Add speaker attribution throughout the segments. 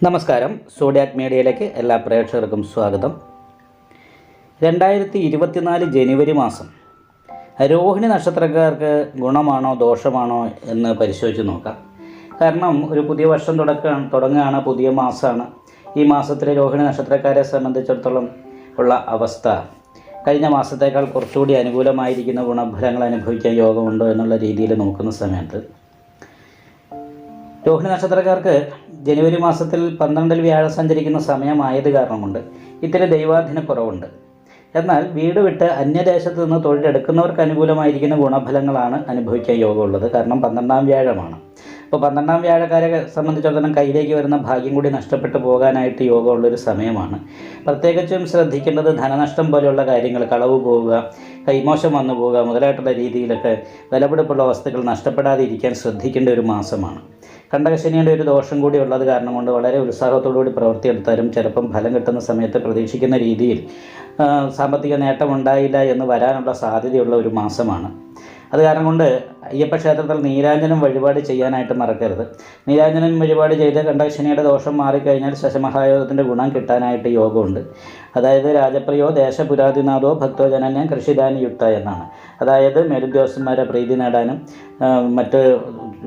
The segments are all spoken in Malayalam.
Speaker 1: നമസ്കാരം. സോഡിയാക് മീഡിയയിലേക്ക് എല്ലാ പ്രേക്ഷകർക്കും സ്വാഗതം. 2024 ജനുവരി മാസം രോഹിണി നക്ഷത്രക്കാർക്ക് ഗുണമാണോ ദോഷമാണോ എന്ന് പരിശോധിച്ച് നോക്കാം. കാരണം ഒരു പുതിയ വർഷം തുടങ്ങുകയാണ്, പുതിയ മാസമാണ്. ഈ മാസത്തിലെ രോഹിണി നക്ഷത്രക്കാരെ സംബന്ധിച്ചിടത്തോളം ഉള്ള അവസ്ഥ കഴിഞ്ഞ മാസത്തേക്കാൾ കുറച്ചുകൂടി അനുകൂലമായിരിക്കുന്ന ഗുണഫലങ്ങൾ അനുഭവിക്കാൻ യോഗമുണ്ടോ എന്നുള്ള രീതിയിൽ നോക്കുന്ന സമയത്ത് രോഹിണി നക്ഷത്രക്കാർക്ക് ജനുവരി മാസത്തിൽ 12-ൽ വ്യാഴം സഞ്ചരിക്കുന്ന സമയമായത് കാരണം കൊണ്ട് ഇത്തിരി ദൈവാധീന കുറവുണ്ട്. എന്നാൽ വീട് വിട്ട് അന്യദേശത്ത് നിന്ന് തൊഴിലെടുക്കുന്നവർക്ക് അനുകൂലമായിരിക്കുന്ന ഗുണഫലങ്ങളാണ് അനുഭവിക്കാൻ യോഗമുള്ളത്. കാരണം 12-ാം വ്യാഴമാണ്. അപ്പോൾ 12-ാം വ്യാഴക്കാരെ സംബന്ധിച്ചിടത്തോളം കയ്യിലേക്ക് വരുന്ന ഭാഗ്യം കൂടി നഷ്ടപ്പെട്ടു പോകാനായിട്ട് യോഗമുള്ളൊരു സമയമാണ്. പ്രത്യേകിച്ചും ശ്രദ്ധിക്കേണ്ടത് ധനനഷ്ടം പോലെയുള്ള കാര്യങ്ങൾ, കളവ് പോവുക, കൈമോശം വന്നു പോവുക മുതലായിട്ടുള്ള രീതിയിലൊക്കെ വിലപിടിപ്പുള്ള വസ്തുക്കൾ നഷ്ടപ്പെടാതെ ഇരിക്കാൻ ശ്രദ്ധിക്കേണ്ട ഒരു മാസമാണ്. കണ്ടകശനിയുടെ ഒരു ദോഷം കൂടി ഉള്ളത് കാരണം കൊണ്ട് വളരെ ഉത്സാഹത്തോടുകൂടി പ്രവൃത്തിയെടുത്താലും ചിലപ്പം ഫലം കിട്ടുന്ന സമയത്ത് പ്രതീക്ഷിക്കുന്ന രീതിയിൽ സാമ്പത്തിക നേട്ടമുണ്ടായില്ല എന്ന് വരാനുള്ള സാധ്യതയുള്ള ഒരു മാസമാണ്. അത് കാരണം കൊണ്ട് അയ്യപ്പ ക്ഷേത്രത്തിൽ നീരാഞ്ജനം വഴിപാട് ചെയ്യാനായിട്ട് മറക്കരുത്. നീരാഞ്ജനം വഴിപാട് ചെയ്ത് കണ്ടകശനിയുടെ ദോഷം മാറിക്കഴിഞ്ഞാൽ ശശമഹായോഗത്തിൻ്റെ ഗുണം കിട്ടാനായിട്ട് യോഗമുണ്ട്. അതായത് രാജപ്രിയോ ദേശപുരാതിനാഥോ ഭക്തോജനന്യം കൃഷിദാനിയുക്ത എന്നാണ്. അതായത് മേലുദ്യോഗസ്ഥന്മാരെ പ്രീതി നേടാനും മറ്റ്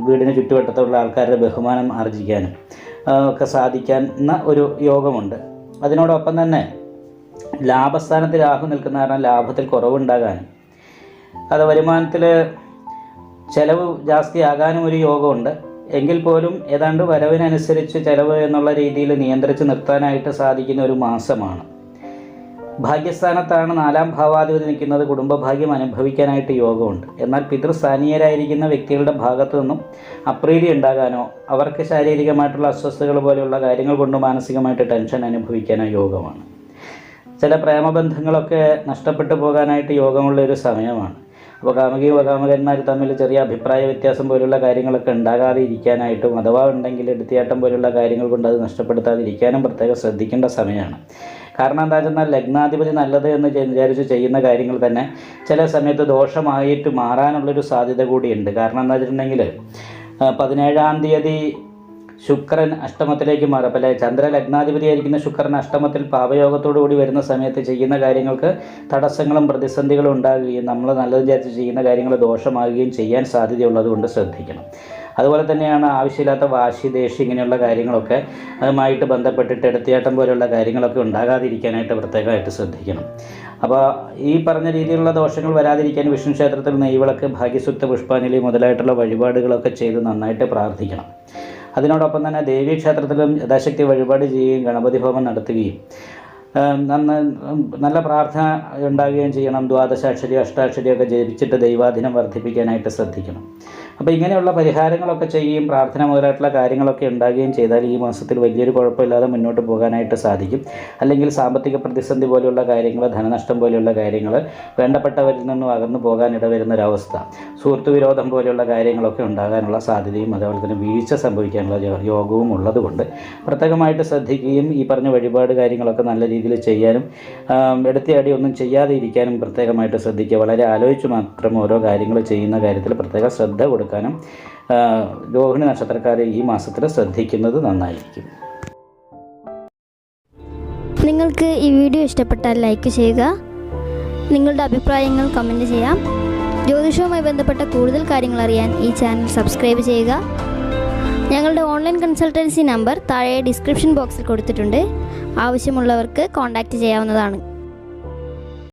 Speaker 1: വീടിന് ചുറ്റുവട്ടത്തുള്ള ആൾക്കാരുടെ ബഹുമാനം ആർജിക്കാനും ഒക്കെ സാധിക്കുന്ന ഒരു യോഗമുണ്ട്. അതിനോടൊപ്പം തന്നെ ലാഭസ്ഥാനത്ത് രാഹു നിൽക്കുന്ന കാരണം ലാഭത്തിൽ കുറവുണ്ടാകാനും അത് വരുമാനത്തിൽ ചിലവ് ജാസ്തിയാകാനും ഒരു യോഗമുണ്ട്. എങ്കിൽ പോലും ഏതാണ്ട് വരവിനനുസരിച്ച് ചിലവ് എന്നുള്ള രീതിയിൽ നിയന്ത്രിച്ച് നിർത്താനായിട്ട് സാധിക്കുന്ന ഒരു മാസമാണ്. ഭാഗ്യസ്ഥാനത്താണ് 4-ാം ഭാവാധിപതി നിൽക്കുന്നത്. കുടുംബഭാഗ്യം അനുഭവിക്കാനായിട്ട് യോഗമുണ്ട്. എന്നാൽ പിതൃസ്ഥാനീയരായിരിക്കുന്ന വ്യക്തികളുടെ ഭാഗത്തു നിന്നും അപ്രീതി ഉണ്ടാകാനോ അവർക്ക് ശാരീരികമായിട്ടുള്ള അസ്വസ്ഥതകൾ പോലെയുള്ള കാര്യങ്ങൾ കൊണ്ട് മാനസികമായിട്ട് ടെൻഷൻ അനുഭവിക്കാനോ യോഗമാണ്. ചില പ്രേമബന്ധങ്ങളൊക്കെ നഷ്ടപ്പെട്ടു പോകാനായിട്ട് യോഗമുള്ള ഒരു സമയമാണ്. അപ്പോൾ കാമുകന്മാർ തമ്മിൽ ചെറിയ അഭിപ്രായ വ്യത്യാസം പോലുള്ള കാര്യങ്ങളൊക്കെ ഉണ്ടാകാതെ ഇരിക്കാനായിട്ടും അഥവാ ഉണ്ടെങ്കിൽ എടുത്തിയാട്ടം പോലുള്ള കാര്യങ്ങൾ കൊണ്ട് അത് നഷ്ടപ്പെടുത്താതിരിക്കാനും പ്രത്യേകം ശ്രദ്ധിക്കേണ്ട സമയമാണ്. കാരണം എന്താ വെച്ചാൽ ലഗ്നാധിപതി നല്ലത് എന്ന് വിചാരിച്ച് ചെയ്യുന്ന കാര്യങ്ങൾ തന്നെ ചില സമയത്ത് ദോഷമായിട്ട് മാറാനുള്ളൊരു സാധ്യത കൂടിയുണ്ട്. കാരണം എന്താ വെച്ചിട്ടുണ്ടെങ്കിൽ 17-ാം തീയതി ശുക്രൻ അഷ്ടമത്തിലേക്ക് മാറും. അപ്പോൾ ചന്ദ്ര ലഗ്നാധിപതിയായിരിക്കുന്ന ശുക്രൻ അഷ്ടമത്തിൽ പാപയോഗത്തോടു കൂടി വരുന്ന സമയത്ത് ചെയ്യുന്ന കാര്യങ്ങൾക്ക് തടസ്സങ്ങളും പ്രതിസന്ധികളും ഉണ്ടാകുകയും നമ്മൾ നല്ലത് വിചാരിച്ച് ചെയ്യുന്ന കാര്യങ്ങൾ ദോഷമാകുകയും ചെയ്യാൻ സാധ്യതയുള്ളത് കൊണ്ട് ശ്രദ്ധിക്കണം. അതുപോലെ തന്നെയാണ് ആവശ്യമില്ലാത്ത വാശി, ദേഷ്യം ഇങ്ങനെയുള്ള കാര്യങ്ങളൊക്കെ അതുമായിട്ട് ബന്ധപ്പെട്ടിട്ട് എടുത്തിയാട്ടം പോലെയുള്ള കാര്യങ്ങളൊക്കെ ഉണ്ടാകാതിരിക്കാനായിട്ട് പ്രത്യേകമായിട്ട് ശ്രദ്ധിക്കണം. അപ്പോൾ ഈ പറഞ്ഞ രീതിയിലുള്ള ദോഷങ്ങൾ വരാതിരിക്കാൻ വിഷ്ണു ക്ഷേത്രത്തിൽ നെയ്വിളക്ക്, ഭാഗ്യസൂക്ത പുഷ്പാഞ്ജലി മുതലായിട്ടുള്ള വഴിപാടുകളൊക്കെ ചെയ്ത് നന്നായിട്ട് പ്രാർത്ഥിക്കണം. അതിനോടൊപ്പം തന്നെ ദേവീക്ഷേത്രത്തിലും യഥാശക്തി വഴിപാട് ചെയ്യുകയും ഗണപതി ഹോമം നടത്തുകയും നല്ല പ്രാർത്ഥന ഉണ്ടാകുകയും ചെയ്യണം. ദ്വാദശാക്ഷരി അഷ്ടാക്ഷരിയൊക്കെ ജപിച്ചിട്ട് ദൈവാധീനം വർദ്ധിപ്പിക്കാനായിട്ട് ശ്രദ്ധിക്കണം. അപ്പോൾ ഇങ്ങനെയുള്ള പരിഹാരങ്ങളൊക്കെ ചെയ്യുകയും പ്രാർത്ഥന മുതലായിട്ടുള്ള കാര്യങ്ങളൊക്കെ ഉണ്ടാകുകയും ചെയ്താൽ ഈ മാസത്തിൽ വലിയൊരു കുഴപ്പമില്ലാതെ മുന്നോട്ട് പോകാനായിട്ട് സാധിക്കും. അല്ലെങ്കിൽ സാമ്പത്തിക പ്രതിസന്ധി പോലെയുള്ള കാര്യങ്ങൾ, ധനനഷ്ടം പോലെയുള്ള കാര്യങ്ങൾ, വേണ്ടപ്പെട്ടവരിൽ നിന്നും അകന്നു പോകാൻ ഇടവരുന്നൊരവസ്ഥ, സുഹൃത്തു വിരോധം പോലെയുള്ള കാര്യങ്ങളൊക്കെ ഉണ്ടാകാനുള്ള സാധ്യതയും അതുപോലെ തന്നെ വീഴ്ച സംഭവിക്കാനുള്ള യോഗവും ഉള്ളതുകൊണ്ട് പ്രത്യേകമായിട്ട് ശ്രദ്ധിക്കുകയും ഈ പറഞ്ഞ വഴിപാട് കാര്യങ്ങളൊക്കെ നല്ല രീതിയിൽ ചെയ്യാനും എടുത്തിയാടി ഒന്നും ചെയ്യാതെ ഇരിക്കാനും പ്രത്യേകമായിട്ട് ശ്രദ്ധിക്കുക. വളരെ ആലോചിച്ച് മാത്രം ഓരോ കാര്യങ്ങൾ ചെയ്യുന്ന കാര്യത്തിൽ പ്രത്യേക ശ്രദ്ധ കൊടുക്കാനും രോഹിണി നക്ഷത്രക്കാരെ ഈ മാസത്തിൽ ശ്രദ്ധിക്കുന്നത് നന്നായിരിക്കും.
Speaker 2: നിങ്ങൾക്ക് ഈ വീഡിയോ ഇഷ്ടപ്പെട്ടാൽ ലൈക്ക് ചെയ്യുക. നിങ്ങളുടെ അഭിപ്രായങ്ങൾ കമൻറ്റ് ചെയ്യാം. ജ്യോതിഷവുമായി ബന്ധപ്പെട്ട കൂടുതൽ കാര്യങ്ങൾ അറിയാൻ ഈ ചാനൽ സബ്സ്ക്രൈബ് ചെയ്യുക. ഞങ്ങളുടെ ഓൺലൈൻ കൺസൾട്ടൻസി നമ്പർ താഴെ ഡിസ്ക്രിപ്ഷൻ ബോക്സിൽ കൊടുത്തിട്ടുണ്ട്. ആവശ്യമുള്ളവർക്ക് കോൺടാക്റ്റ് ചെയ്യാവുന്നതാണ്.